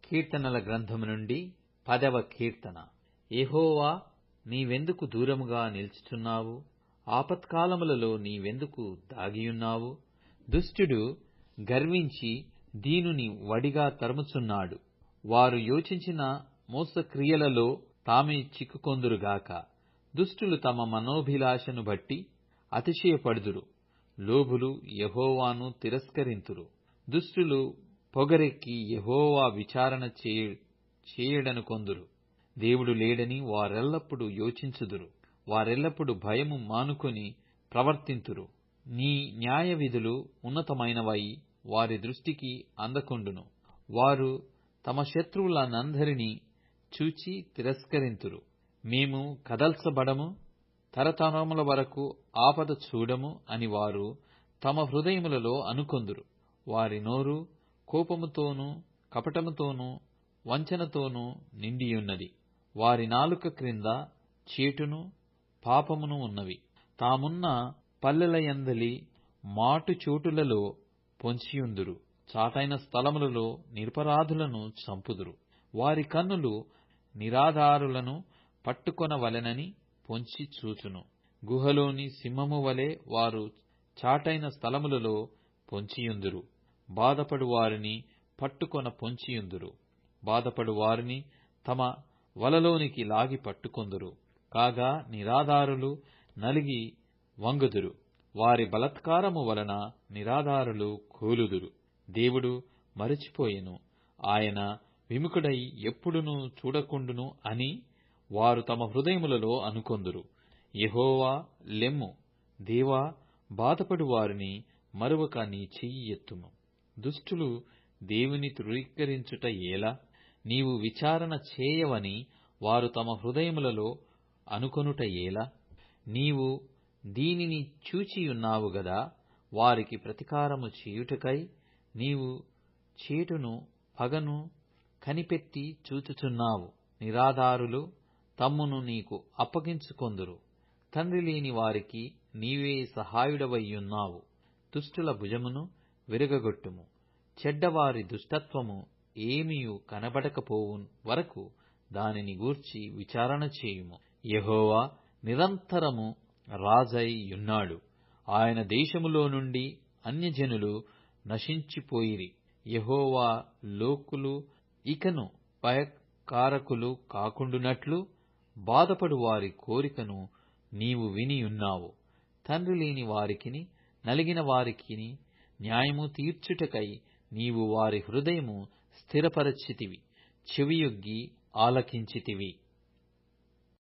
కీర్తనల గ్రంథము నుండి 10వ కీర్తన. యెహోవా, నీవెందుకు దూరముగా నిలుచుచున్నావు? ఆపత్కాలములలో నీవెందుకు దాగియున్నావు? దుష్టుడు గర్వించి దీనుని వడిగా తరుముచున్నాడు. వారు యోచించిన మోసక్రియలలో తామే చిక్కుకొందురుగాక. దుష్టులు తమ మనోభిలాషను బట్టి అతిశయపడుదురు. లోభులు యెహోవాను తిరస్కరింతురు. దుష్టులు పొగరెక్కి యెహోవా విచారణ చేయడనుకొందురు. దేవుడు లేడని వారెల్లప్పుడు యోచించుదురు. వారెల్లప్పుడు భయము మానుకొని ప్రవర్తింతురు. నీ న్యాయవిధులు ఉన్నతమైనవై వారి దృష్టికి అందకుండును. వారు తమ శత్రువులనందరినీ చూచి తిరస్కరింతురు. మేము కదల్చబడము, తరతరముల వరకు ఆపద చూడము అని వారు తమ హృదయములలో అనుకొందురు. వారి నోరు కోపముతోనూ కపటముతోనూ వంచనతోనూ నిండియున్నది. వారి నాలుక క్రింద చేటును పాపమును ఉన్నవి. తామున్న పల్లెలయందలి మాటు చోటులలో పొంచియుందురు. చాటైన స్థలములలో నిరపరాధులను చంపుదురు. వారి కన్నులు నిరాధారులను పట్టుకొనవలెనని పొంచి చూచును. గుహలోని సింహము వలె వారు చాటైన స్థలములలో పొంచియుందురు. బాధపడు వారిని పట్టుకొన పొంచియుందురు. బాధపడు వారిని తమ వలలోనికి లాగి పట్టుకొందురు. కాగా నిరాధారులు నలిగి వంగుదురు. వారి బలాత్కారము వలన నిరాధారులు కూలుదురు. దేవుడు మరచిపోయెను, ఆయన విముఖుడై ఎప్పుడునూ చూడకుండును అని వారు తమ హృదయములలో అనుకొందురు. యెహోవా, లెమ్ము. దేవా, బాధపడు వారిని మరువక నీ చెయ్యి ఎత్తుము. దుష్టులు దేవుని తృణీకరించుట ఏలా? నీవు విచారణ చేయవని వారు తమ హృదయములలో అనుకొనుట ఏలా? నీవు దీనిని చూచియున్నావు గదా. వారికి ప్రతీకారము చేయుటకై నీవు చేటును పగను కనిపెట్టి చూచుచున్నావు. నిరాధారులు తమ్మును నీకు అప్పగించుకొందురు. తండ్రి లేని వారికి నీవే సహాయుడవైయున్నావు. దుష్టుల భుజమును విరగగొట్టుము. చెడ్డవారి దుష్టత్వము ఏమియు కనబడకపోవు వరకు దానిని గూర్చి విచారణ చేయుము. యెహోవా నిరంతరము రాజై యున్నాడు. ఆయన దేశములో నుండి అన్యజనులు నశించిపోయిరి. యెహోవా లోకులు ఇకను భయకారకులు కాకుండునట్లు బాధపడు వారి కోరికను నీవు వినియున్నావు. తండ్రి లేని వారికిని నలిగిన వారికిని న్యాయము తీర్చుటకై నీవు వారి హృదయము స్థిరపరచితివి. చెవియొగ్గి ఆలకించితివి.